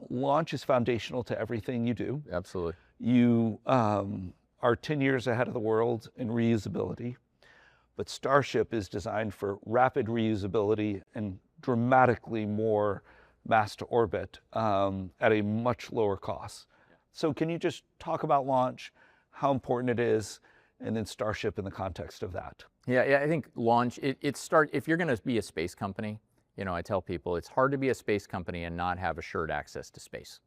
Launch is foundational to everything you do. Absolutely. You are 10 years ahead of the world in reusability, but Starship is designed for rapid reusability and dramatically more mass to orbit at a much lower cost. So can you just talk about launch, how important it is, and then Starship in the context of that? Yeah, I think launch, if you're going to be a space company, I tell people it's hard to be a space company and not have assured access to space.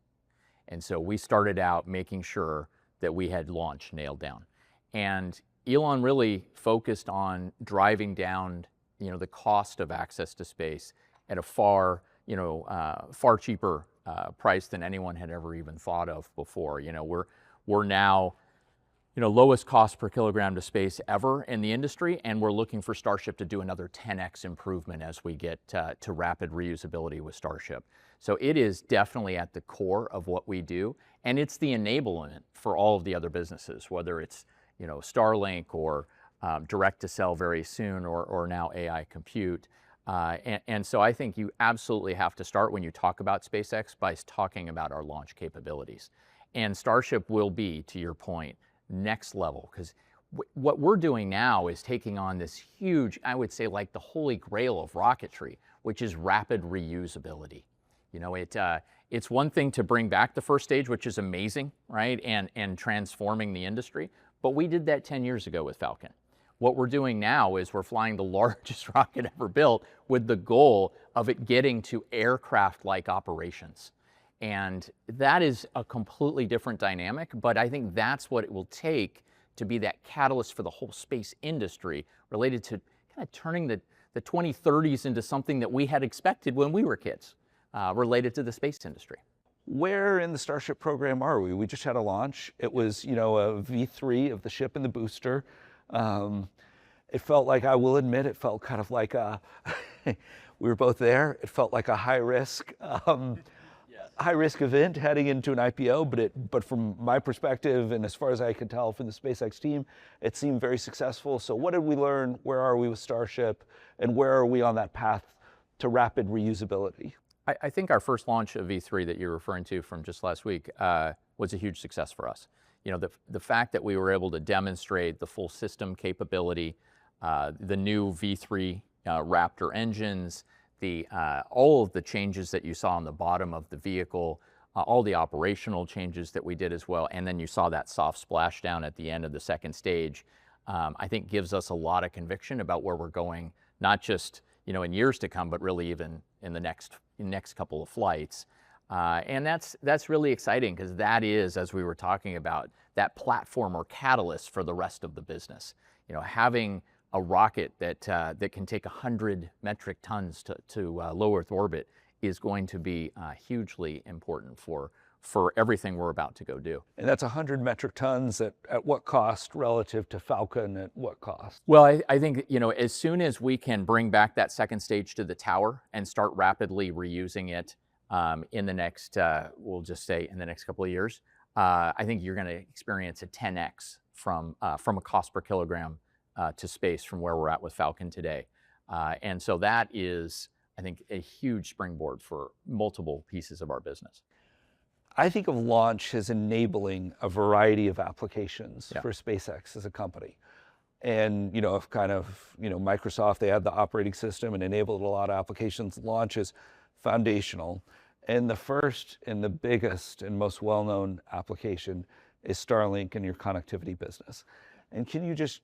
And so we started out making sure that we had launch nailed down. And Elon really focused on driving down, the cost of access to space at a far cheaper price than anyone had ever even thought of before. We're now, lowest cost per kilogram to space ever in the industry, and we're looking for Starship to do another 10x improvement as we get to rapid reusability with Starship. So it is definitely at the core of what we do, and it's the enablement for all of the other businesses, whether it's Starlink or direct to sell very soon, or now AI compute. And so I think you absolutely have to start when you talk about SpaceX by talking about our launch capabilities. And Starship will be, to your point, next level, because what we're doing now is taking on this huge, I would say like the holy grail of rocketry, which is rapid reusability. It's one thing to bring back the first stage, which is amazing, right? And transforming the industry. But we did that 10 years ago with Falcon. What we're doing now is we're flying the largest rocket ever built with the goal of it getting to aircraft-like operations. And that is a completely different dynamic, but I think that's what it will take to be that catalyst for the whole space industry related to kind of turning the 2030s into something that we had expected when we were kids, related to the space industry. Where in the Starship program are we? We just had a launch. It was, a V3 of the ship and the booster. It felt like, I will admit, it felt kind of like we were both there. It felt like a high risk event heading into an IPO, but from my perspective, and as far as I could tell from the SpaceX team, it seemed very successful. So what did we learn? Where are we with Starship? And where are we on that path to rapid reusability? I think our first launch of V3 that you're referring to from just last week was a huge success for us. The fact that we were able to demonstrate the full system capability, the new V3 Raptor engines, all of the changes that you saw on the bottom of the vehicle, all the operational changes that we did as well, and then you saw that soft splashdown at the end of the second stage, I think gives us a lot of conviction about where we're going, not just in years to come, but really even in the next couple of flights. And that's really exciting, because that is, as we were talking about, that platform or catalyst for the rest of the business. Having a rocket that can take 100 metric tons to low Earth orbit is going to be hugely important for everything we're about to go do. And that's 100 metric tons at what cost relative to Falcon? At what cost? Well, I think, as soon as we can bring back that second stage to the tower and start rapidly reusing it in the next, we'll just say in the next couple of years, I think you're going to experience a 10x from a cost per kilogram to space from where we're at with Falcon today. And so that is, I think, a huge springboard for multiple pieces of our business. I think of launch as enabling a variety of applications for SpaceX as a company. And, if kind of, Microsoft, they had the operating system and enabled a lot of applications. Launch is foundational. And the first and the biggest and most well-known application is Starlink and your connectivity business. And can you just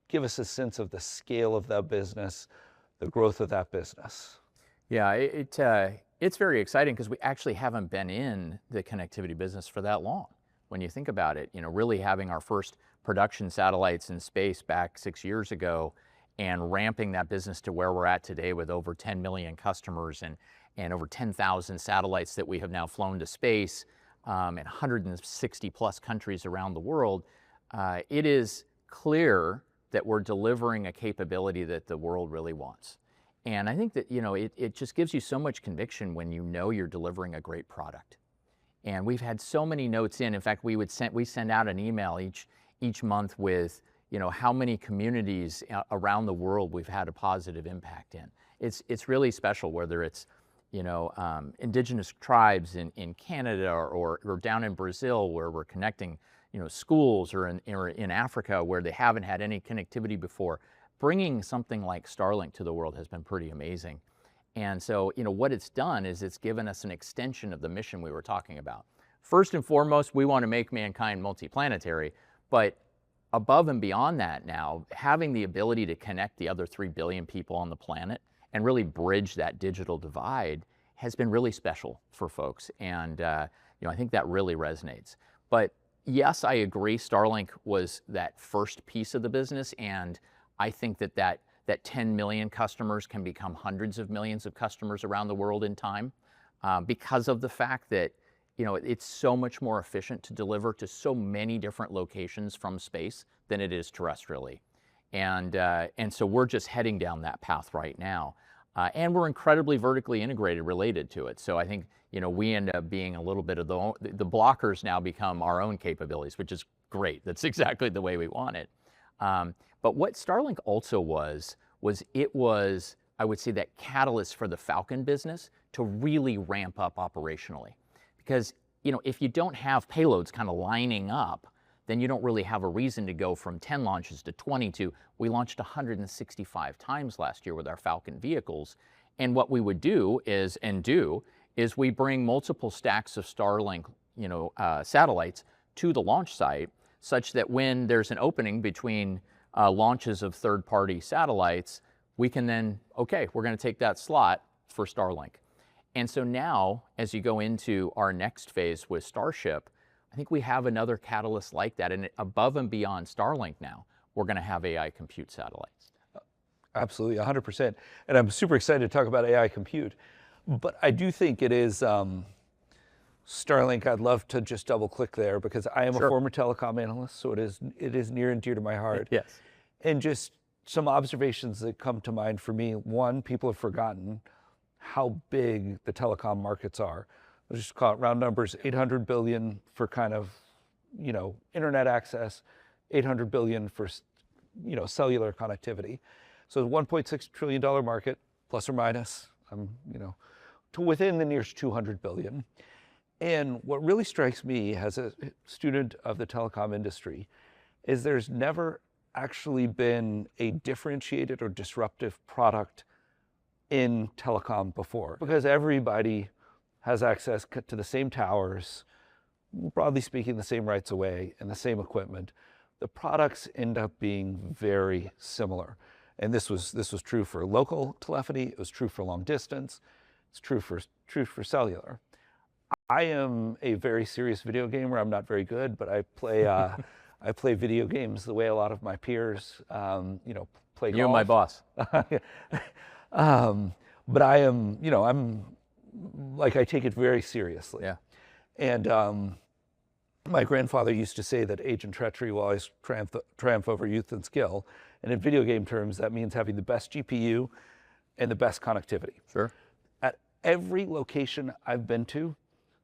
give us a sense of the scale of that business, the growth of that business? Yeah, it's very exciting, because we actually haven't been in the connectivity business for that long. When you think about it, really having our first production satellites in space back 6 years ago, and ramping that business to where we're at today with over 10 million customers and over 10,000 satellites that we have now flown to space in 160 plus countries around the world, it is clear that we're delivering a capability that the world really wants. And I think that, it just gives you so much conviction when you're delivering a great product. And we've had so many notes in. In fact, we send out an email each month with, how many communities around the world we've had a positive impact in. It's really special, whether it's, indigenous tribes in Canada or down in Brazil where we're connecting, schools, or in Africa where they haven't had any connectivity before. Bringing something like Starlink to the world has been pretty amazing. And so, what it's done is it's given us an extension of the mission we were talking about. First and foremost, we want to make mankind multiplanetary, but above and beyond that now, having the ability to connect the other 3 billion people on the planet and really bridge that digital divide has been really special for folks. And I think that really resonates. But yes, I agree, Starlink was that first piece of the business, and I think that 10 million customers can become hundreds of millions of customers around the world in time, because of the fact that it's so much more efficient to deliver to so many different locations from space than it is terrestrially. And so we're just heading down that path right now. And we're incredibly vertically integrated related to it. So I think, we end up being a little bit of the blockers now become our own capabilities, which is great. That's exactly the way we want it. But what Starlink also was it was, I would say, that catalyst for the Falcon business to really ramp up operationally. Because, if you don't have payloads kind of lining up, then you don't really have a reason to go from 10 launches to 22. We launched 165 times last year with our Falcon vehicles. And what we would do is we bring multiple stacks of Starlink, satellites to the launch site, such that when there's an opening between launches of third-party satellites, we can then, okay, we're going to take that slot for Starlink. And so now, as you go into our next phase with Starship, I think we have another catalyst like that. And above and beyond Starlink now, we're going to have AI compute satellites. Absolutely, 100%. And I'm super excited to talk about AI compute. But I do think it is Starlink. I'd love to just double click there because I am a former telecom analyst, so it is near and dear to my heart. Yes. And just some observations that come to mind for me. One, people have forgotten how big the telecom markets are. Let's just call it round numbers, 800 billion for kind of, internet access, 800 billion for, cellular connectivity. So $1.6 trillion market, plus or minus, to within the nearest 200 billion. And what really strikes me as a student of the telecom industry is there's never actually been a differentiated or disruptive product in telecom before, because everybody has access to the same towers, broadly speaking, the same rights of way and the same equipment. The products end up being very similar. And this was true for local telephony, it was true for long distance, it's true for cellular. I am a very serious video gamer. I'm not very good, but I play video games the way a lot of my peers play golf. You and my boss. But I am, I take it very seriously. Yeah. And my grandfather used to say that age and treachery will always triumph over youth and skill. And in video game terms, that means having the best GPU and the best connectivity. Sure. At every location I've been to,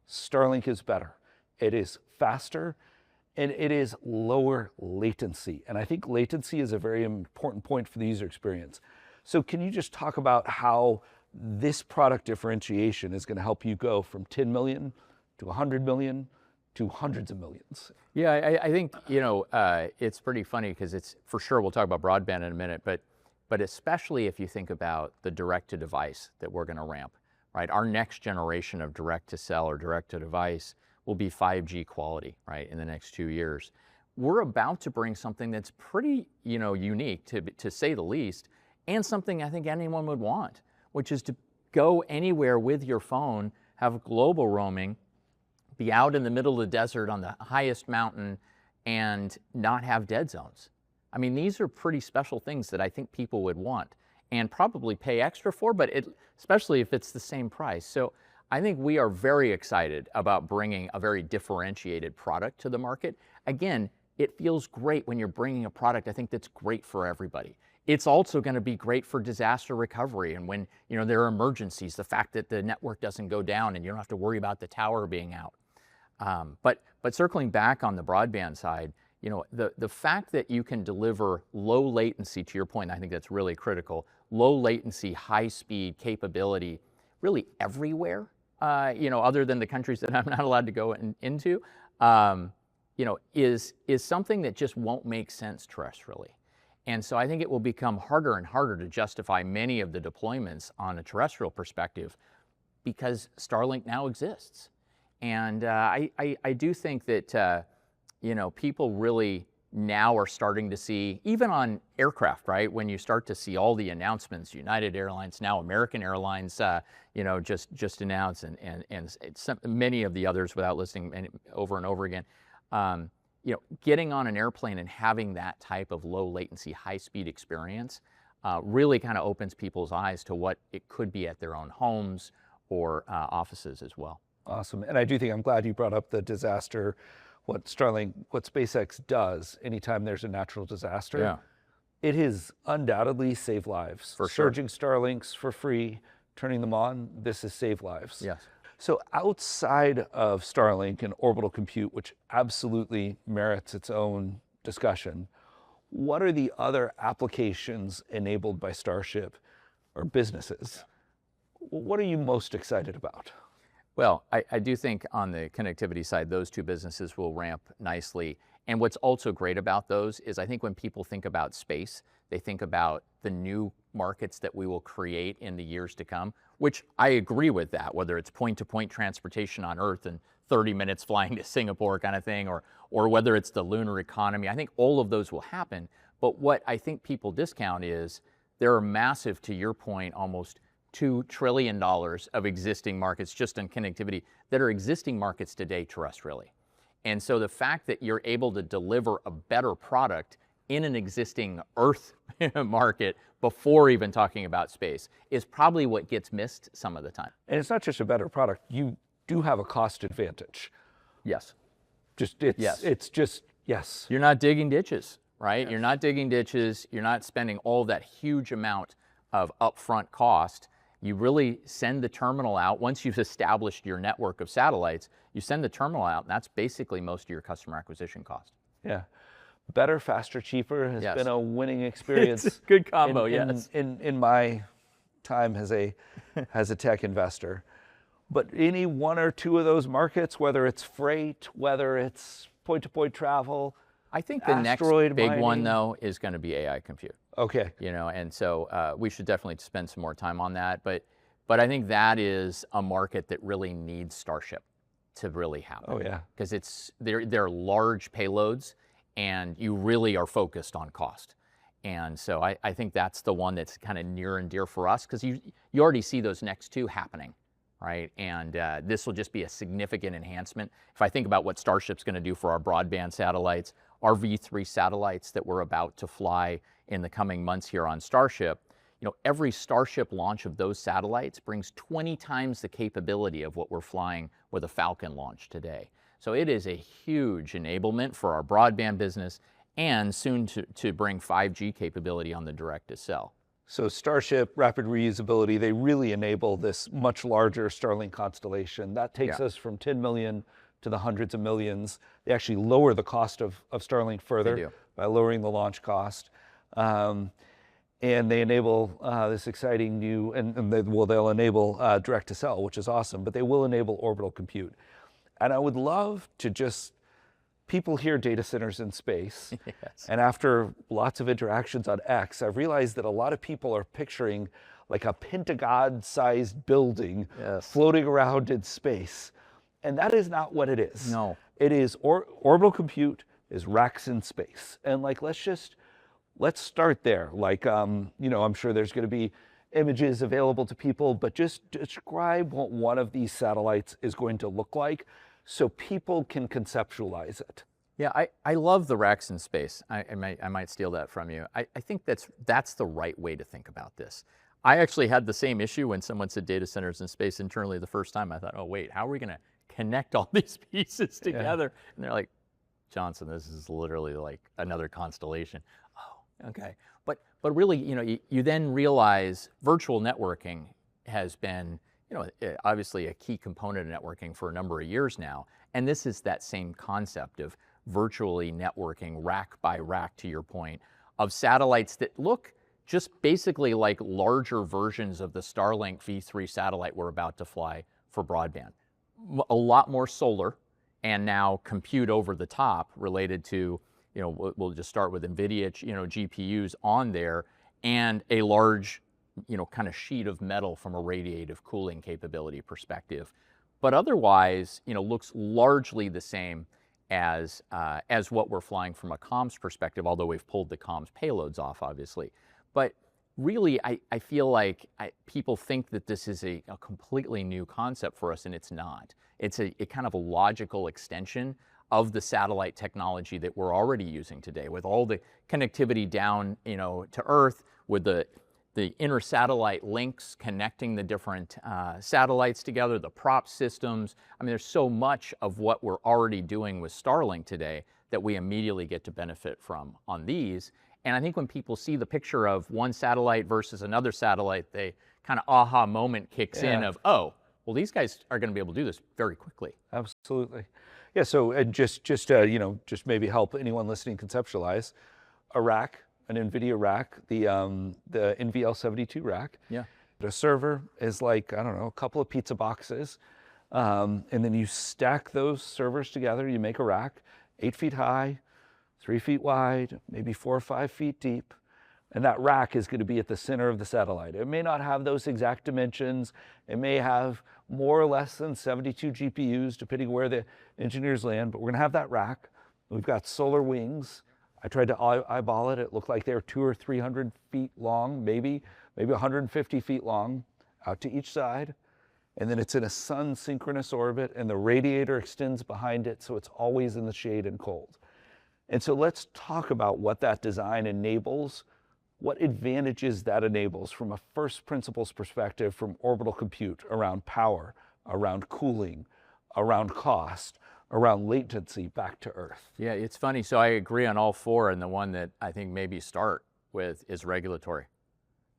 Starlink is better. It is faster, and it is lower latency. And I think latency is a very important point for the user experience. So can you just talk about how this product differentiation is going to help you go from 10 million to 100 million to hundreds of millions? Yeah, I think, it's pretty funny because it's, for sure, we'll talk about broadband in a minute, but especially if you think about the direct-to-device that we're going to ramp, right? Our next generation of direct-to-cell or direct-to-device will be 5G quality, right, in the next 2 years. We're about to bring something that's pretty, unique, to say the least, and something I think anyone would want, which is to go anywhere with your phone, have global roaming, be out in the middle of the desert on the highest mountain, and not have dead zones. I mean, these are pretty special things that I think people would want and probably pay extra for, but especially if it's the same price. So I think we are very excited about bringing a very differentiated product to the market. Again, it feels great when you're bringing a product, I think, that's great for everybody. It's also going to be great for disaster recovery and when there are emergencies, the fact that the network doesn't go down and you don't have to worry about the tower being out. But circling back on the broadband side, the fact that you can deliver low latency, to your point, I think that's really critical, low latency, high speed capability really everywhere, other than the countries that I'm not allowed to go into, is something that just won't make sense terrestrially. And so I think it will become harder and harder to justify many of the deployments on a terrestrial perspective because Starlink now exists. And I do think that, people really now are starting to see, even on aircraft, right? When you start to see all the announcements, United Airlines, now American Airlines, just announced, and many of the others without listing over and over again, getting on an airplane and having that type of low latency, high speed experience really kind of opens people's eyes to what it could be at their own homes or offices as well. Awesome. And I do think I'm glad you brought up the disaster, what SpaceX does anytime there's a natural disaster. Yeah. It has undoubtedly saved lives. For sure. Surging Starlinks for free, turning them on, this has saved lives. Yes. So outside of Starlink and orbital compute, which absolutely merits its own discussion, what are the other applications enabled by Starship or businesses? What are you most excited about? Well, I do think on the connectivity side, those two businesses will ramp nicely. And what's also great about those is I think when people think about space, they think about the new markets that we will create in the years to come, which I agree with that, whether it's point-to-point transportation on Earth and 30 minutes flying to Singapore kind of thing, or whether it's the lunar economy. I think all of those will happen. But what I think people discount is there are massive, to your point, almost $2 trillion of existing markets just on connectivity that are existing markets today terrestrially. And so the fact that you're able to deliver a better product in an existing Earth market before even talking about space is probably what gets missed some of the time. And it's not just a better product, you do have a cost advantage. Yes. Yes. You're not digging ditches, right? Yes. You're not digging ditches, you're not spending all that huge amount of upfront cost. You really send the terminal out. Once you've established your network of satellites, you send the terminal out, and that's basically most of your customer acquisition cost. Yeah. Better, faster, cheaper has been a winning experience. It's a good combo, yes. In my time as a tech investor. But any one or two of those markets, whether it's freight, whether it's point-to-point travel, I think the next big one, though, is going to be AI compute. Okay. And so we should definitely spend some more time on that. But I think that is a market that really needs Starship to really happen. Oh, yeah. Because they're large payloads, and you really are focused on cost. And so I think that's the one that's kind of near and dear for us, because you already see those next two happening, right? And this will just be a significant enhancement. If I think about what Starship's going to do for our broadband satellites, our V3 satellites that we're about to fly in the coming months here on Starship, every Starship launch of those satellites brings 20 times the capability of what we're flying with a Falcon launch today. So it is a huge enablement for our broadband business, and soon to bring 5G capability on the direct-to-cell. So Starship, rapid reusability, they really enable this much larger Starlink constellation. That takes us from 10 million to the hundreds of millions. They actually lower the cost of Starlink further by lowering the launch cost. And they enable this exciting new, they'll enable direct-to-cell, which is awesome, but they will enable orbital compute. And I would love to people hear data centers in space. Yes. And after lots of interactions on X, I've realized that a lot of people are picturing like a Pentagon-sized building floating around in space. And that is not what it is. No. It is orbital compute is racks in space. And let's start there. I'm sure there's going to be images available to people, but just describe what one of these satellites is going to look like so people can conceptualize it. Yeah, I love the racks in space. I might steal that from you. I think that's the right way to think about this. I actually had the same issue when someone said data centers in space internally the first time. I thought, oh wait, how are we going to connect all these pieces together? Yeah. And they're like, Johnson, this is literally like another constellation. Oh, okay. But really, you then realize virtual networking has been, obviously a key component of networking for a number of years now. And this is that same concept of virtually networking rack by rack, to your point, of satellites that look just basically like larger versions of the Starlink V3 satellite we're about to fly for broadband. A lot more solar, and now compute over the top related to, we'll just start with NVIDIA, GPUs on there, and a large, kind of sheet of metal from a radiative cooling capability perspective. But otherwise, looks largely the same as what we're flying from a comms perspective, although we've pulled the comms payloads off, obviously. But really, I feel like people think that this is a completely new concept for us, and it's not. It's a kind of a logical extension of the satellite technology that we're already using today, with all the connectivity down, to Earth, with the inter-satellite links connecting the different satellites together, the prop systems. I mean, there's so much of what we're already doing with Starlink today that we immediately get to benefit from on these. And I think when people see the picture of one satellite versus another satellite, they kind of aha moment kicks in of, oh, well, these guys are going to be able to do this very quickly. Absolutely. Yeah, so and just maybe help anyone listening conceptualize a rack, an NVIDIA rack, the NVL72 rack. Yeah. The server is like, I don't know, a couple of pizza boxes. And then you stack those servers together, you make a rack, 8 feet high, 3 feet wide, maybe 4 or 5 feet deep. And that rack is going to be at the center of the satellite. It may not have those exact dimensions. It may have more or less than 72 GPUs, depending where the engineers land, but we're going to have that rack. We've got solar wings. I tried to eyeball it. It looked like they're 200 or 300 feet long, maybe 150 feet long out to each side. And then it's in a sun synchronous orbit, and the radiator extends behind it, so it's always in the shade and cold. And so let's talk about what that design enables, what advantages that enables from a first principles perspective from orbital compute around power, around cooling, around cost, around latency back to Earth. Yeah, it's funny. So I agree on all four, and the one that I think maybe start with is regulatory,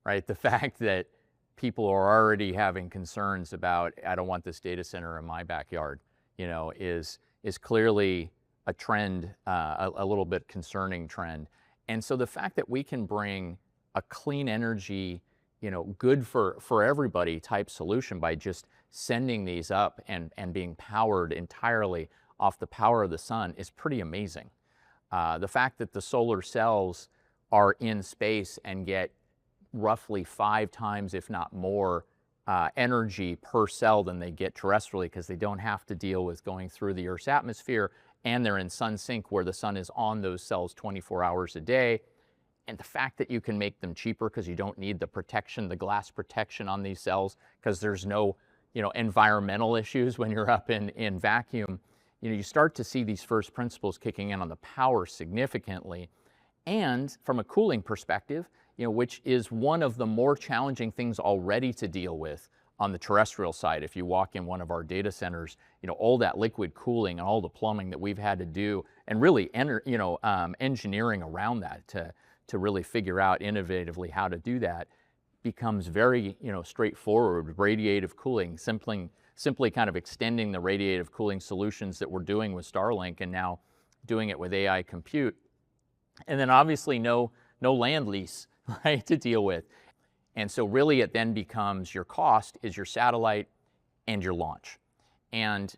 right? The fact that people are already having concerns about, I don't want this data center in my backyard, is clearly a trend, a little bit concerning trend. And so the fact that we can bring a clean energy, good for everybody type solution by just sending these up and being powered entirely off the power of the sun is pretty amazing. The fact that the solar cells are in space and get roughly 5 times, if not more, energy per cell than they get terrestrially, because they don't have to deal with going through the Earth's atmosphere, and they're in sun sync where the sun is on those cells 24 hours a day. And the fact that you can make them cheaper because you don't need the protection, the glass protection on these cells, because there's no, environmental issues when you're up in vacuum. You start to see these first principles kicking in on the power significantly. And from a cooling perspective, which is one of the more challenging things already to deal with on the terrestrial side. If you walk in one of our data centers, all that liquid cooling and all the plumbing that we've had to do, and really engineering around that to really figure out innovatively how to do that, becomes very straightforward. Radiative cooling, simply kind of extending the radiative cooling solutions that we're doing with Starlink, and now doing it with AI compute. And then obviously no land lease, right, to deal with. And so really it then becomes your cost is your satellite and your launch. And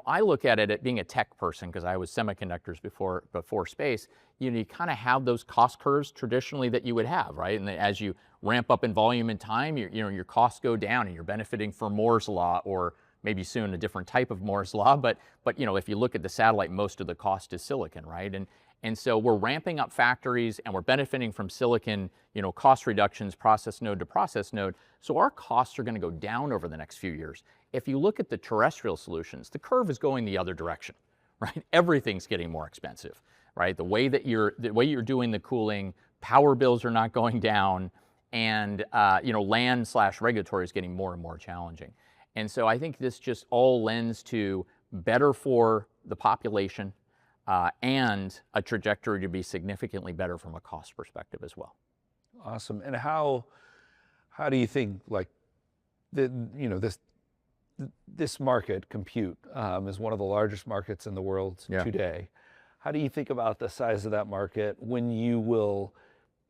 I look at it at being a tech person, because I was semiconductors before space. You kind of have those cost curves traditionally that you would have, right? And as you ramp up in volume and time, your costs go down, and you're benefiting from Moore's law, or maybe soon a different type of Moore's law. But if you look at the satellite, most of the cost is silicon, right? And so we're ramping up factories, and we're benefiting from silicon, cost reductions, process node to process node. So our costs are going to go down over the next few years. If you look at the terrestrial solutions, the curve is going the other direction, right? Everything's getting more expensive, right? The way you're doing the cooling, power bills are not going down, and land/regulatory is getting more and more challenging. And so I think this just all lends to better for the population, and a trajectory to be significantly better from a cost perspective as well. Awesome. And how do you think, like, this market, compute, is one of the largest markets in the world today. How do you think about the size of that market, when you will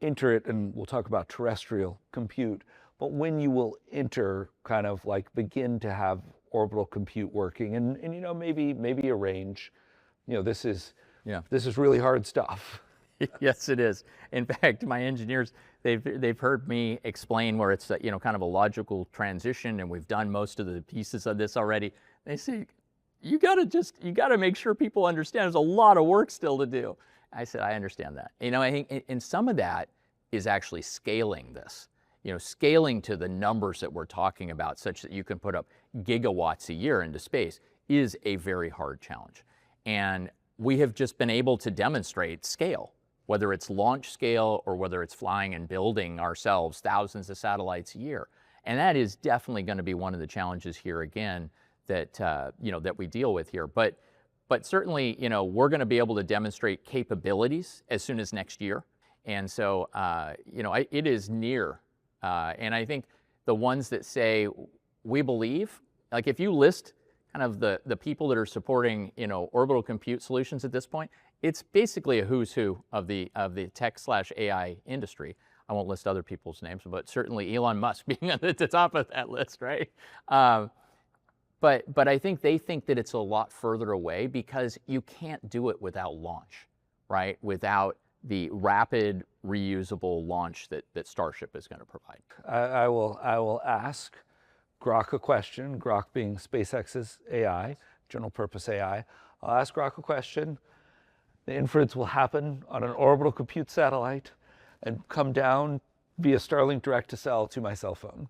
enter it, and we'll talk about terrestrial compute, but when you will enter kind of like begin to have orbital compute working, and you know, maybe a range, you know, this is really hard stuff. Yes, it is. In fact, my engineers, they've heard me explain where it's you know, kind of a logical transition, and we've done most of the pieces of this already. They say, you gotta make sure people understand there's a lot of work still to do. I said, I understand that. You know, I think, and some of that is actually scaling this. You know, scaling to the numbers that we're talking about, such that you can put up gigawatts a year into space, is a very hard challenge. And we have just been able to demonstrate scale, whether it's launch scale or whether it's flying and building ourselves thousands of satellites a year. And that is definitely going to be one of the challenges here again that you know, that we deal with here. But certainly, you know, we're going to be able to demonstrate capabilities as soon as next year. And so, you know, it is near. And I think the ones that say, we believe, like if you list kind of the people that are supporting, you know, orbital compute solutions at this point, it's basically a who's who of the tech/AI industry. I won't list other people's names, but certainly Elon Musk being at the top of that list, right? But I think they think that it's a lot further away because you can't do it without launch, right? Without the rapid reusable launch that Starship is going to provide. I will ask Grok a question, Grok being SpaceX's AI, general purpose AI. I'll ask Grok a question. The inference will happen on an orbital compute satellite and come down via Starlink direct to cell to my cell phone.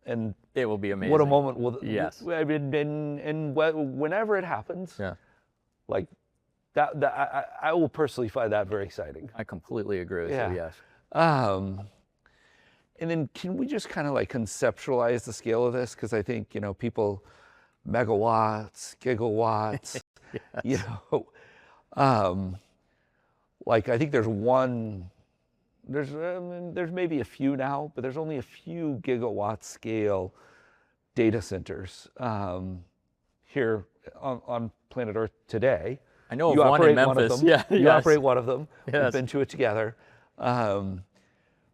And it will be amazing. What a moment will, yes. I mean, and whenever it happens, yeah. like that I will personally find that very exciting. I completely agree with you, yes. And then can we just kind of like conceptualize the scale of this? Because I think, you know, people, megawatts, gigawatts, yes. You know, like I think there's maybe a few now, but there's only a few gigawatt scale data centers here on planet Earth today. I know of one in Memphis. Yeah, you yes. operate one of them. Yes. We've been to it together.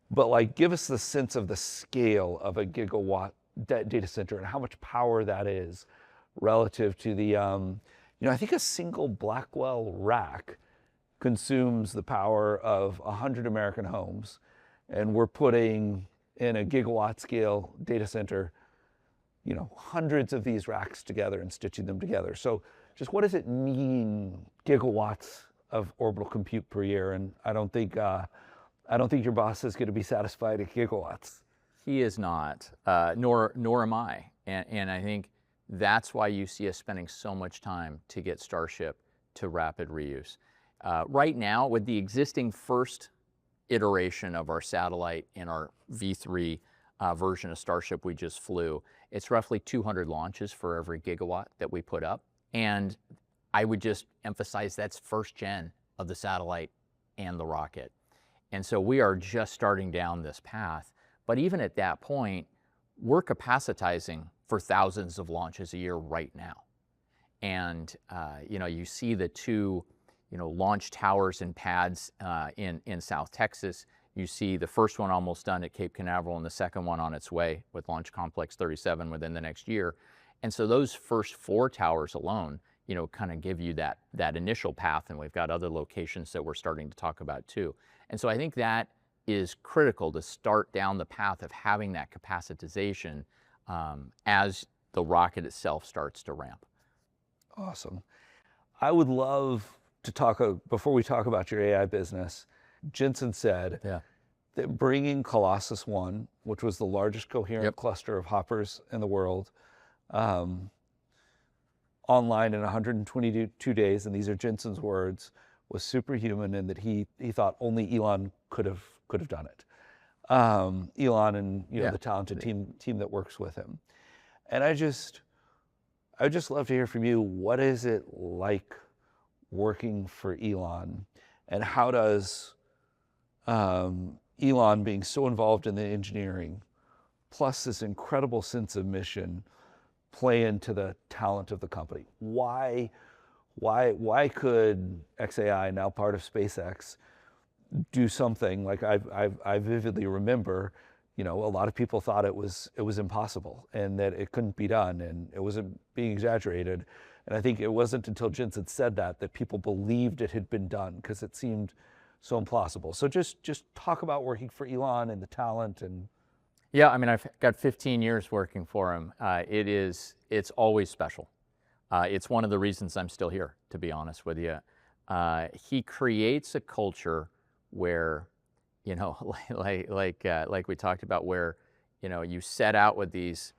But like, give us the sense of the scale of a gigawatt data center and how much power that is relative to the, you know, I think a single Blackwell rack consumes the power of 100 American homes, and we're putting in a gigawatt scale data center, you know, hundreds of these racks together and stitching them together. So just what does it mean, gigawatts of orbital compute per year? And I don't think your boss is going to be satisfied at gigawatts. He is not, nor am I. And I think that's why you see us spending so much time to get Starship to rapid reuse. Right now, with the existing first iteration of our satellite in our V3 version of Starship we just flew, it's roughly 200 launches for every gigawatt that we put up. And I would just emphasize that's first gen of the satellite and the rocket. And so we are just starting down this path. But even at that point, we're capacitizing for thousands of launches a year right now. And you know, you see the two, you know, launch towers and pads in South Texas. You see the first one almost done at Cape Canaveral and the second one on its way with Launch Complex 37 within the next year. And so those first 4 towers alone, you know, kind of give you that initial path, and we've got other locations that we're starting to talk about too. And so I think that is critical to start down the path of having that capacitization as the rocket itself starts to ramp. Awesome. I would love to talk, before we talk about your AI business, Jensen said that bringing Colossus 1, which was the largest coherent cluster of hoppers in the world, online in 122 days, and these are Jensen's words, was superhuman, and that he thought only Elon could have done it. Elon and the talented team that works with him. And I would just love to hear from you. What is it like working for Elon, and how does Elon being so involved in the engineering, plus this incredible sense of mission, play into the talent of the company? Why could XAI, now part of SpaceX, do something. Like I vividly remember, you know, a lot of people thought it was impossible and that it couldn't be done and it wasn't being exaggerated. And I think it wasn't until Jensen said that people believed it had been done because it seemed so implausible. So just talk about working for Elon and the talent and. Yeah, I mean, I've got 15 years working for him. It's always special. It's one of the reasons I'm still here, to be honest with you. He creates a culture where, you know, like we talked about, where, you know, you set out with these,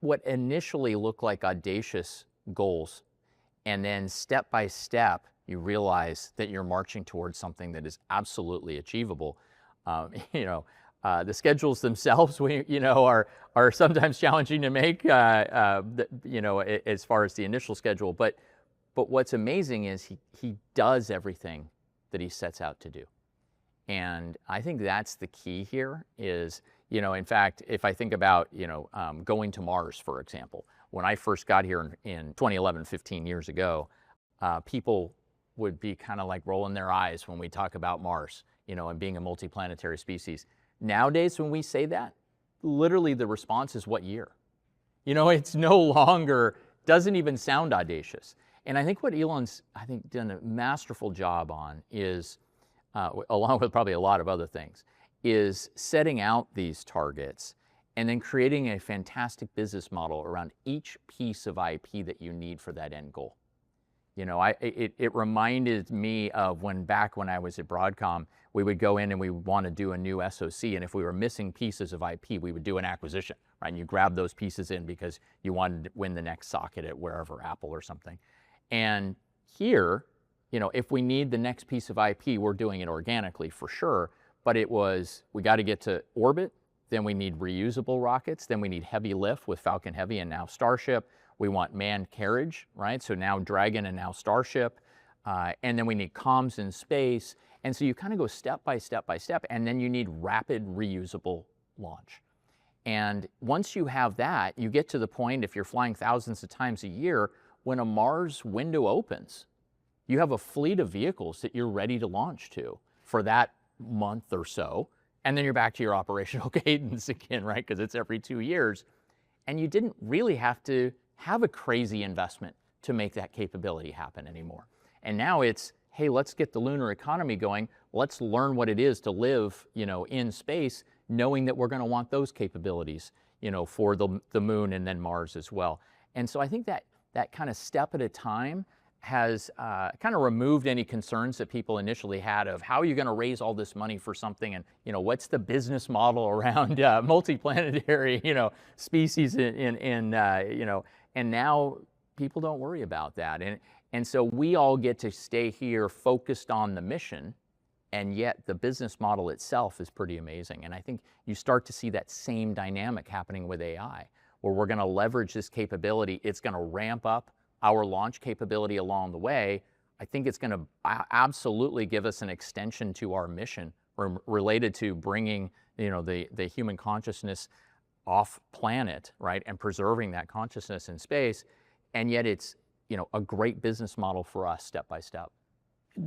what initially look like audacious goals, and then step by step, you realize that you're marching towards something that is absolutely achievable. You know, the schedules themselves, are sometimes challenging to make, you know, as far as the initial schedule. But what's amazing is he does everything that he sets out to do. And I think that's the key here is, you know, in fact, if I think about, you know, going to Mars, for example, when I first got here in 2011, 15 years ago, people would be kind of like rolling their eyes when we talk about Mars, you know, and being a multiplanetary species. Nowadays, when we say that, literally the response is what year? You know, it's no longer, doesn't even sound audacious. And I think what Elon's, done a masterful job on is, along with probably a lot of other things, is setting out these targets and then creating a fantastic business model around each piece of IP that you need for that end goal. You know, it reminded me of back when I was at Broadcom, we would go in and we would want to do a new SoC, and if we were missing pieces of IP, we would do an acquisition, right? And you grab those pieces in because you wanted to win the next socket at wherever, Apple or something. And here, you know, if we need the next piece of IP, we're doing it organically for sure, but it was, we got to get to orbit, then we need reusable rockets, then we need heavy lift with Falcon Heavy and now Starship. We want manned carriage, right? So now Dragon and now Starship. And then we need comms in space. And so you kind of go step by step by step, and then you need rapid reusable launch. And once you have that, you get to the point, if you're flying thousands of times a year, when a Mars window opens, you have a fleet of vehicles that you're ready to launch to for that month or so. And then you're back to your operational cadence again, right? Because it's every 2 years. And you didn't really have to have a crazy investment to make that capability happen anymore. And now it's, hey, let's get the lunar economy going. Let's learn what it is to live, you know, in space, knowing that we're going to want those capabilities, you know, for the moon and then Mars as well. And so I think that kind of step at a time has kind of removed any concerns that people initially had of how are you going to raise all this money for something, and, you know, what's the business model around multiplanetary, you know, species in you know, and now people don't worry about that. And so we all get to stay here focused on the mission, and yet the business model itself is pretty amazing. And I think you start to see that same dynamic happening with AI, where we're going to leverage this capability. It's going to ramp up our launch capability along the way. I think it's going to absolutely give us an extension to our mission related to bringing, you know, the human consciousness off planet, right, and preserving that consciousness in space. And yet it's, you know, a great business model for us step by step.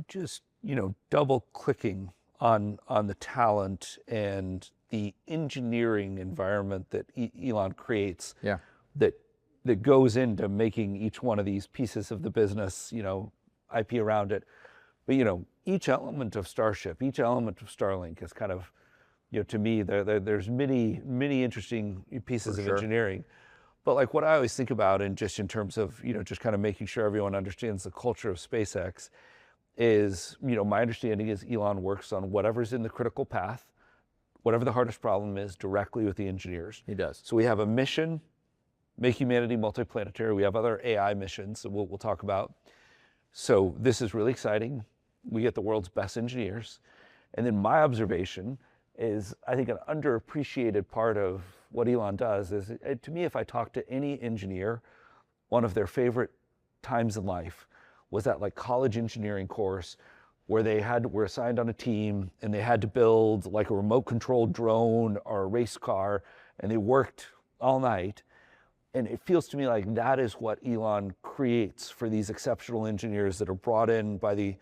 Just, you know, double clicking on the talent and the engineering environment that Elon creates. Yeah. That goes into making each one of these pieces of the business, you know, IP around it. But, you know, each element of Starship, each element of Starlink is kind of, you know, to me, there's many interesting pieces of engineering. But like what I always think about, and just in terms of, you know, just kind of making sure everyone understands the culture of SpaceX is, you know, my understanding is Elon works on whatever's in the critical path, whatever the hardest problem is, directly with the engineers. He does. So we have a mission, make humanity multiplanetary. We have other AI missions that we'll talk about. So this is really exciting. We get the world's best engineers. And then my observation is, I think an underappreciated part of what Elon does is, to me, if I talk to any engineer, one of their favorite times in life was that like college engineering course where they were assigned on a team and they had to build like a remote controlled drone or a race car, and they worked all night. And it feels to me like that is what Elon creates for these exceptional engineers that are brought in by the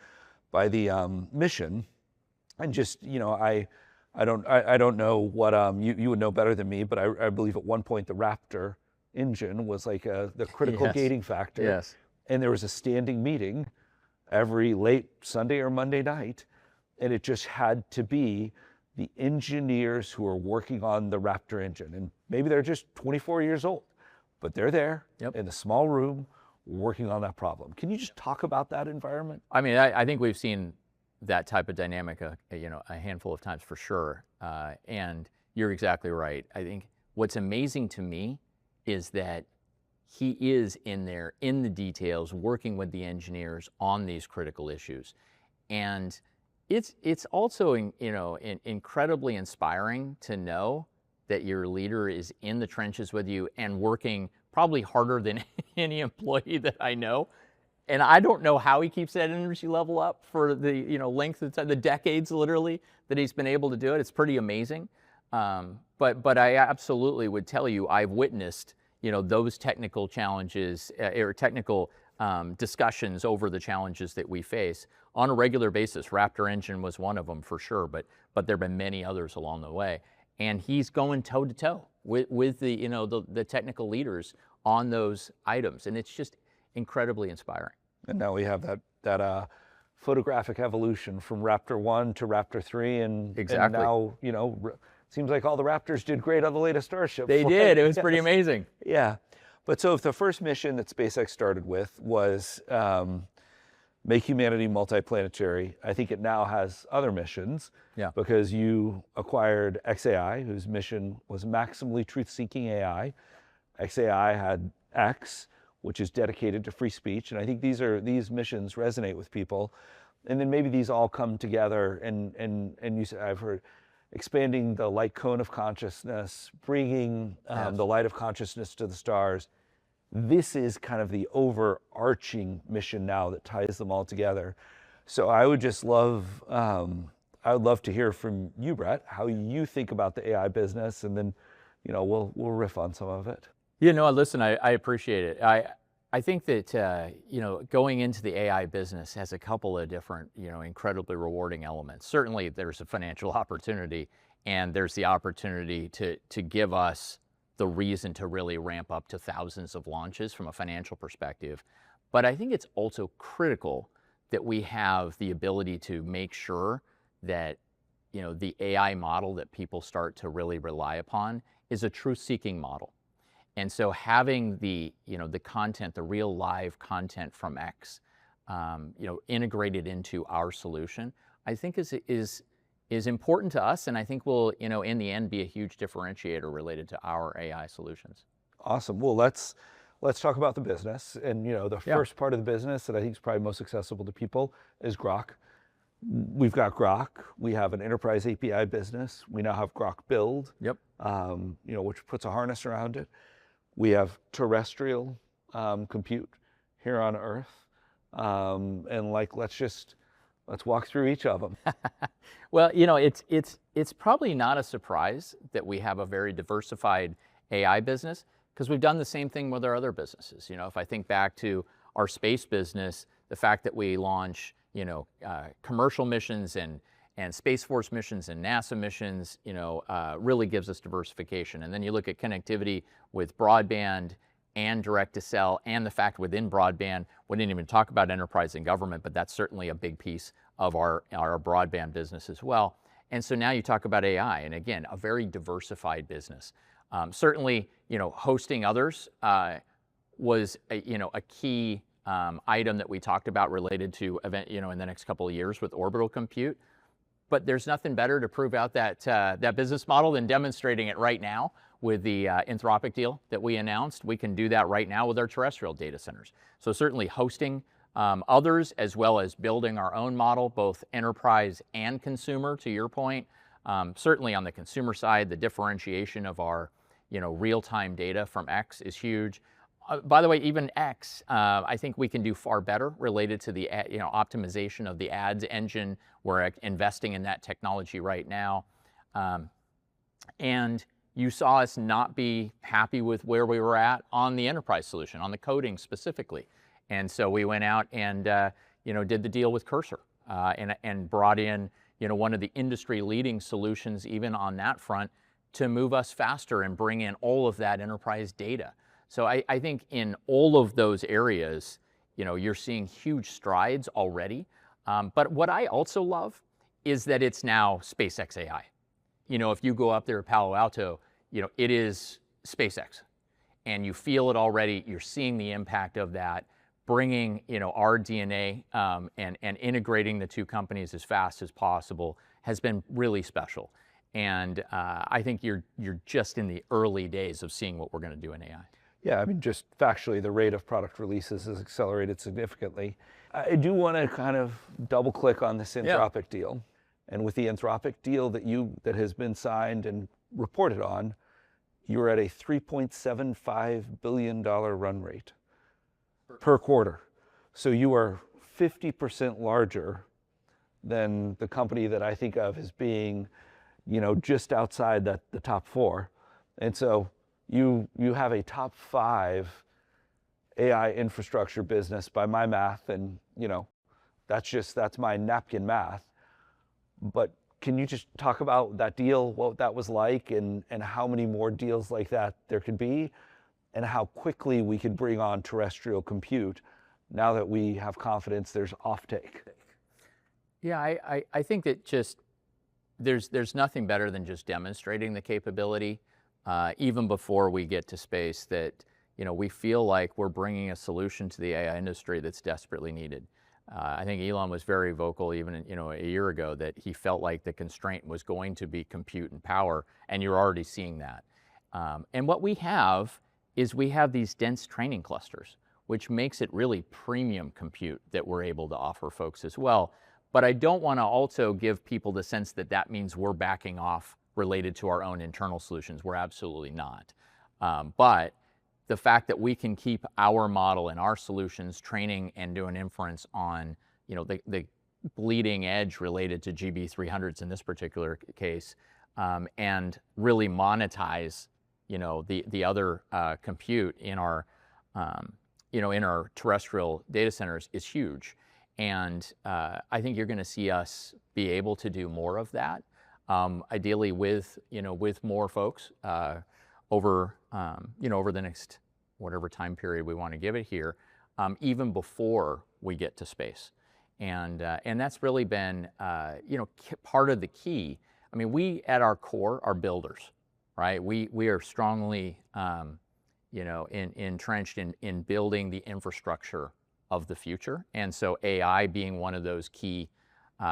mission. And just, I don't know what you would know better than me, but I believe at one point the Raptor engine was like the critical Yes. gating factor. Yes. And there was a standing meeting every late Sunday or Monday night, and it just had to be the engineers who are working on the Raptor engine. And maybe they're just 24 years old, but they're there in a small room working on that problem. Can you just talk about that environment? I mean, I think we've seen that type of dynamic, a handful of times for sure. And you're exactly right. I think what's amazing to me is that he is in there in the details, working with the engineers on these critical issues. And it's also, incredibly inspiring to know that your leader is in the trenches with you and working probably harder than any employee that I know. And I don't know how he keeps that energy level up for the length of time, the decades literally that he's been able to do it. It's pretty amazing. But I absolutely would tell you, I've witnessed those technical challenges or technical discussions over the challenges that we face on a regular basis. Raptor engine was one of them for sure, but there have been many others along the way. And he's going toe to toe with the technical leaders on those items, and it's just incredibly inspiring. And now we have that photographic evolution from Raptor 1 to Raptor 3, and now seems like all the Raptors did great on the latest Starship. They did. It was pretty amazing. Yeah. But so if the first mission that SpaceX started with was make humanity multiplanetary, I think it now has other missions. Yeah. Because you acquired XAI, whose mission was maximally truth-seeking AI. XAI had X, which is dedicated to free speech. And I think these missions resonate with people. And then maybe these all come together and I've heard expanding the light cone of consciousness, bringing the light of consciousness to the stars. This is kind of the overarching mission now that ties them all together. So I would just love, I would love to hear from you, Brett, how you think about the AI business, and then, we'll riff on some of it. Listen, I appreciate it. I think that, going into the AI business has a couple of different, incredibly rewarding elements. Certainly there's a financial opportunity, and there's the opportunity to give us the reason to really ramp up to thousands of launches from a financial perspective. But I think it's also critical that we have the ability to make sure that, the AI model that people start to really rely upon is a truth-seeking model. And so having the content, the real live content from X, integrated into our solution, I think is important to us, and I think will, in the end, be a huge differentiator related to our AI solutions. Awesome. Well, let's talk about the business. And the first part of the business that I think is probably most accessible to people is Grok. We've got Grok. We have an enterprise API business. We now have Grok Build. Yep. Which puts a harness around it. We have terrestrial compute here on Earth, and let's walk through each of them. Well, it's probably not a surprise that we have a very diversified AI business, because we've done the same thing with our other businesses. If I think back to our space business, the fact that we launch, commercial missions and Space Force missions and NASA missions, really gives us diversification. And then you look at connectivity with broadband and direct to cell, and the fact within broadband, we didn't even talk about enterprise and government, but that's certainly a big piece of our broadband business as well. And so now you talk about AI, and again, a very diversified business. Certainly, hosting others was a key item that we talked about related to event, in the next couple of years with orbital compute. But there's nothing better to prove out that business model than demonstrating it right now with the Anthropic deal that we announced. We can do that right now with our terrestrial data centers. So certainly hosting others, as well as building our own model, both enterprise and consumer, to your point. Certainly on the consumer side, the differentiation of our real-time data from X is huge. By the way, even X, I think we can do far better related to the optimization of the ads engine. We're investing in that technology right now. And you saw us not be happy with where we were at on the enterprise solution, on the coding specifically. And so we went out and did the deal with Cursor and brought in one of the industry leading solutions even on that front to move us faster and bring in all of that enterprise data. So I think in all of those areas, you're seeing huge strides already. But what I also love is that it's now SpaceX AI. If you go up there at Palo Alto, it is SpaceX. And you feel it already, you're seeing the impact of that, bringing, our DNA and integrating the two companies as fast as possible has been really special. And I think you're just in the early days of seeing what we're going to do in AI. Yeah, I mean, just factually, the rate of product releases has accelerated significantly. I do want to kind of double click on this Anthropic deal. And with the Anthropic deal that has been signed and reported on, you're at a $3.75 billion run rate per quarter. So you are 50% larger than the company that I think of as being, just outside the top four. And so you have a top 5 AI infrastructure business by my math, and that's my napkin math. But can you just talk about that deal, what that was like, and how many more deals like that there could be, and how quickly we could bring on terrestrial compute now that we have confidence there's offtake? Yeah, I think that just there's nothing better than just demonstrating the capability, even before we get to space, that we feel like we're bringing a solution to the AI industry that's desperately needed. I think Elon was very vocal even a year ago that he felt like the constraint was going to be compute and power, and you're already seeing that. And what we have is we have these dense training clusters, which makes it really premium compute that we're able to offer folks as well. But I don't want to also give people the sense that that means we're backing off related to our own internal solutions. We're absolutely not. But the fact that we can keep our model and our solutions training and doing inference on, the bleeding edge related to GB300s in this particular case, and really monetize, the other compute in our, in our terrestrial data centers is huge. And I think you're going to see us be able to do more of that, ideally with more folks over the next whatever time period we want to give it here, even before we get to space. And that's really been part of the key. I mean, we at our core are builders, right? We are strongly entrenched in building the infrastructure of the future, and so AI being one of those key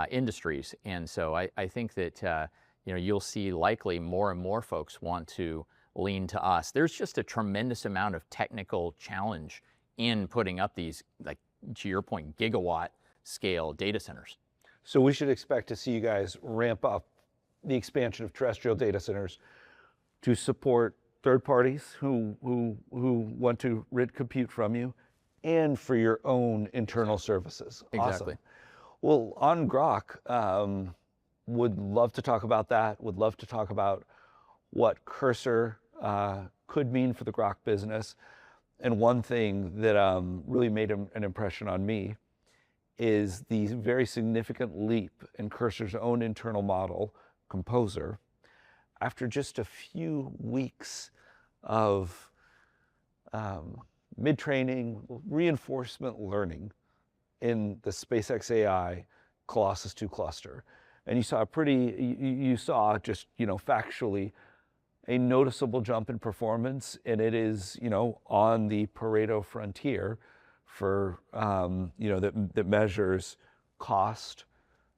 industries. And so I think that you'll see likely more and more folks want to lean to us. There's just a tremendous amount of technical challenge in putting up these, like to your point, gigawatt scale data centers. So we should expect to see you guys ramp up the expansion of terrestrial data centers to support third parties who want to rent compute from you, and for your own internal services. Exactly. Awesome. Well, on Grok, would love to talk about that. Would love to talk about what Cursor could mean for the Grok business. And one thing that really made an impression on me is the very significant leap in Cursor's own internal model, Composer, after just a few weeks of mid-training, reinforcement learning in the SpaceX AI Colossus 2 cluster. And you saw just, factually a noticeable jump in performance, and it is, on the Pareto frontier for, that measures cost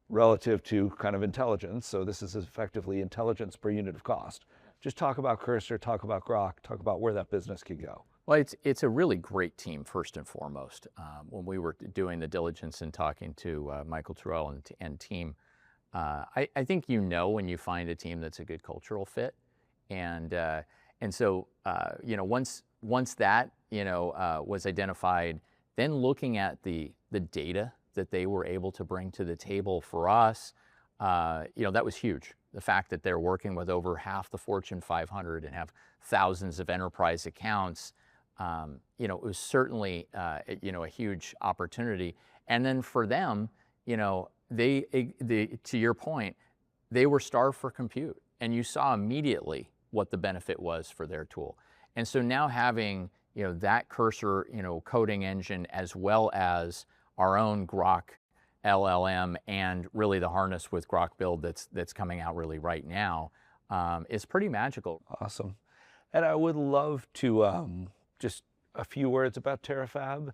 relative to kind of intelligence. So this is effectively intelligence per unit of cost. Just talk about Cursor, talk about Grok, talk about where that business could go. Well, it's a really great team, first and foremost. When we were doing the diligence and talking to Michael Terrell and team, I think when you find a team that's a good cultural fit. And so, once that, was identified, then looking at the data that they were able to bring to the table for us, that was huge. The fact that they're working with over half the Fortune 500 and have thousands of enterprise accounts, it was certainly, a huge opportunity. And then for them, to your point, they were starved for compute, and you saw immediately what the benefit was for their tool. And so now having, that Cursor, coding engine, as well as our own Grok LLM and really the harness with Grok Build that's coming out really right now is pretty magical. Awesome. And I would love to just a few words about Terafab.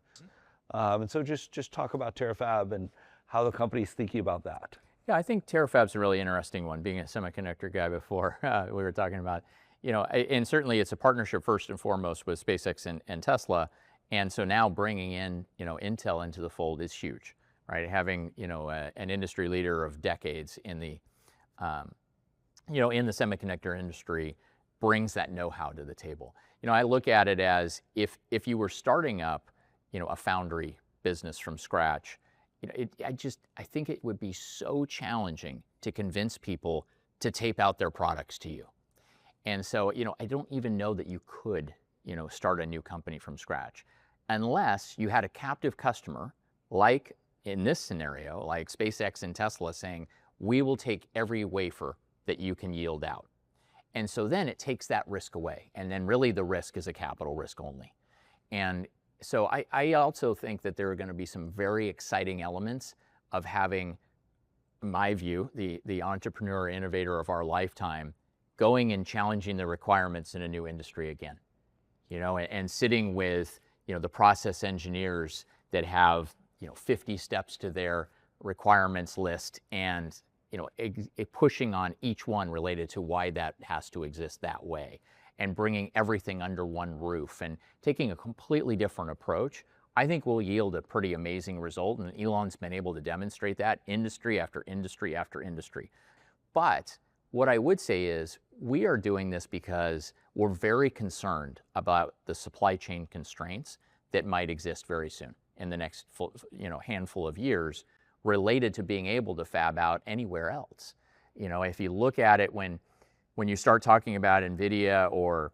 And so just talk about Terafab and how the company's thinking about that. Yeah, I think Terafab's a really interesting one. Being a semiconductor guy before, we were talking about, and certainly it's a partnership first and foremost with SpaceX and Tesla. And so now bringing in, Intel into the fold is huge, right? Having, an industry leader of decades in the, in the semiconductor industry brings that know-how to the table. I look at it as if you were starting up, a foundry business from scratch, I think it would be so challenging to convince people to tape out their products to you. And so, I don't even know that you could, start a new company from scratch unless you had a captive customer, like in this scenario, like SpaceX and Tesla saying, we will take every wafer that you can yield out. And so then it takes that risk away. And then really the risk is a capital risk only. And so I also think that there are going to be some very exciting elements of having, in my view, the entrepreneur innovator of our lifetime going and challenging the requirements in a new industry again, and sitting with, the process engineers that have, 50 steps to their requirements list and, pushing on each one related to why that has to exist that way, and bringing everything under one roof and taking a completely different approach, I think will yield a pretty amazing result. And Elon's been able to demonstrate that industry after industry after industry. But what I would say is we are doing this because we're very concerned about the supply chain constraints that might exist very soon in the next handful of years related to being able to fab out anywhere else. If you look at it when you start talking about NVIDIA or,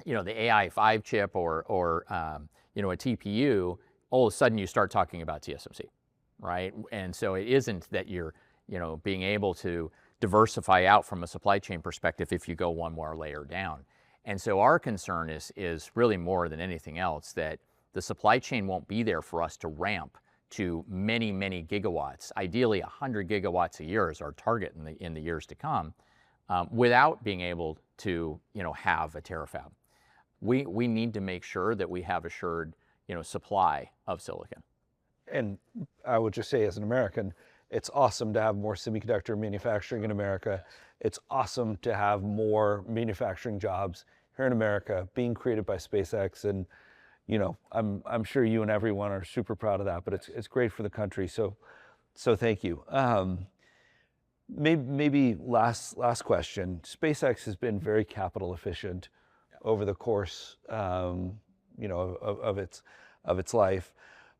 the AI 5 chip or a TPU, all of a sudden you start talking about TSMC, right? And so it isn't that you're, being able to diversify out from a supply chain perspective if you go one more layer down. And so our concern is really more than anything else that the supply chain won't be there for us to ramp to many, many gigawatts. Ideally, 100 gigawatts a year is our target in the years to come, without being able to, have a terafab. We need to make sure that we have assured, supply of silicon. And I would just say, as an American, it's awesome to have more semiconductor manufacturing in America. It's awesome to have more manufacturing jobs here in America being created by SpaceX. And, I'm sure you and everyone are super proud of that, but it's great for the country. So thank you. Maybe last question. SpaceX has been very capital efficient over the course, of its life,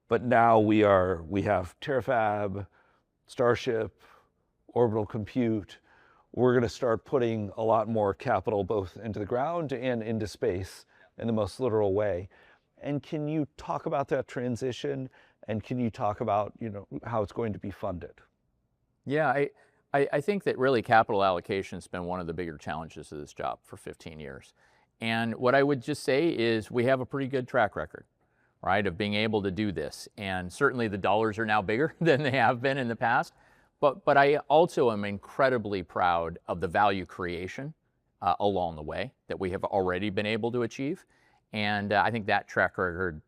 but now we have Terafab, Starship, orbital compute. We're going to start putting a lot more capital both into the ground and into space in the most literal way. And can you talk about that transition? And can you talk about, how it's going to be funded? Yeah, I think that really capital allocation has been one of the bigger challenges of this job for 15 years. And what I would just say is we have a pretty good track record, right, of being able to do this. And certainly the dollars are now bigger than they have been in the past. But I also am incredibly proud of the value creation along the way that we have already been able to achieve. And I think that track record,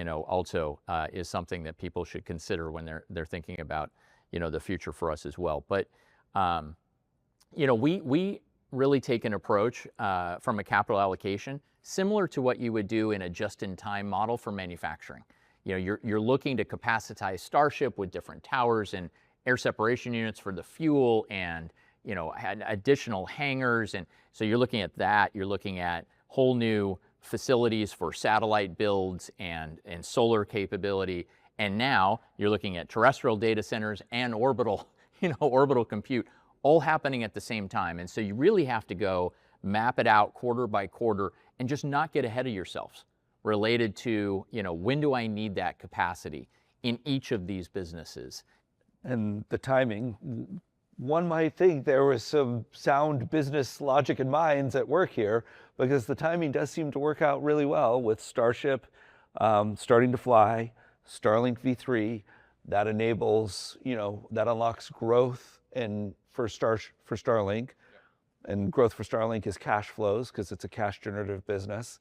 also is something that people should consider when they're thinking about, the future for us as well. But, we really take an approach from a capital allocation similar to what you would do in a just-in-time model for manufacturing. You're looking to capacitize Starship with different towers and air separation units for the fuel and, additional hangars. And so you're looking at that. You're looking at whole new facilities for satellite builds and solar capability. And now you're looking at terrestrial data centers and orbital, orbital compute all happening at the same time. And so you really have to go map it out quarter by quarter and just not get ahead of yourselves related to, when do I need that capacity in each of these businesses? And the timing, one might think there was some sound business logic and minds at work here, because the timing does seem to work out really well with Starship starting to fly, Starlink V3, that enables, that unlocks growth and for Starlink. And growth for Starlink is cash flows because it's a cash generative business.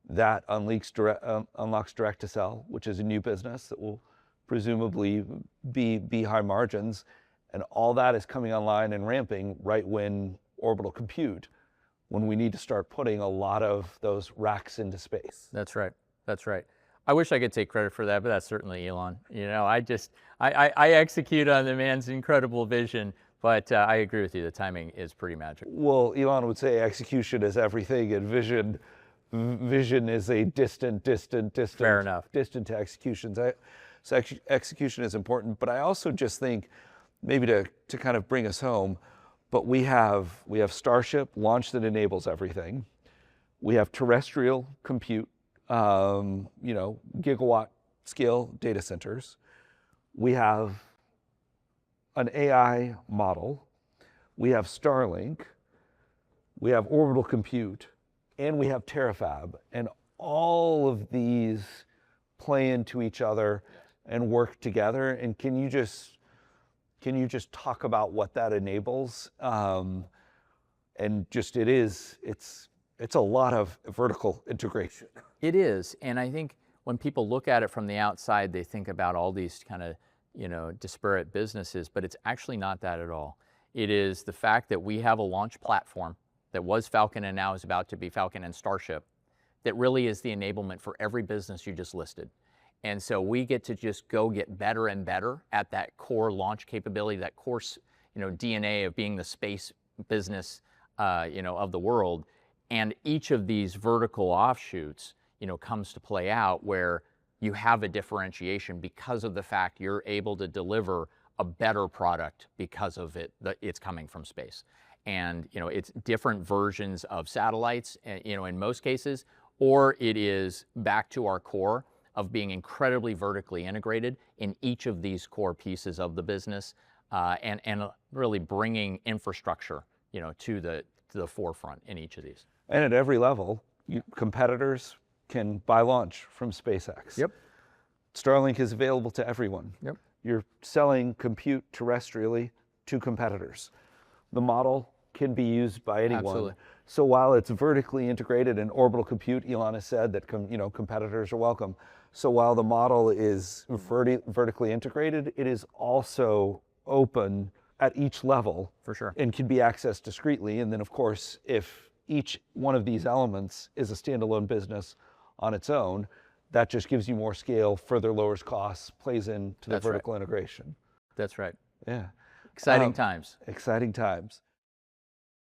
That unlocks direct to sell, which is a new business that will presumably be high margins. And all that is coming online and ramping right when orbital compute, when we need to start putting a lot of those racks into space. That's right. That's right. I wish I could take credit for that, but that's certainly Elon. I execute on the man's incredible vision, but I agree with you. The timing is pretty magical. Well, Elon would say execution is everything, and vision is a distant. Fair enough. Distant to executions. So execution is important, but I also just think, maybe to kind of bring us home, but we have Starship launch that enables everything. We have terrestrial compute, gigawatt scale data centers. We have an AI model. We have Starlink. We have orbital compute, and we have Terafab. And all of these play into each other and work together. And can you just talk about what that enables? And just it's a lot of vertical integration. It is, and I think when people look at it from the outside, they think about all these kind of, disparate businesses, but it's actually not that at all. It is the fact that we have a launch platform that was Falcon and now is about to be Falcon and Starship that really is the enablement for every business you just listed. And so we get to just go get better and better at that core launch capability, that core, DNA of being the space business, of the world. And each of these vertical offshoots, comes to play out where you have a differentiation because of the fact you're able to deliver a better product because of it's coming from space. And, it's different versions of satellites, in most cases, or it is back to our core of being incredibly vertically integrated in each of these core pieces of the business, and really bringing infrastructure, to the forefront in each of these. And at every level, competitors can buy launch from SpaceX. Yep. Starlink is available to everyone. Yep. You're selling compute terrestrially to competitors. The model can be used by anyone. Absolutely. So while it's vertically integrated in orbital compute, Elon has said that competitors are welcome. So while the model is vertically integrated, it is also open at each level. For sure. And can be accessed discreetly. And then, of course, if each one of these elements is a standalone business on its own, that just gives you more scale, further lowers costs, plays into the vertical integration. That's right. Yeah. Exciting times. Exciting times.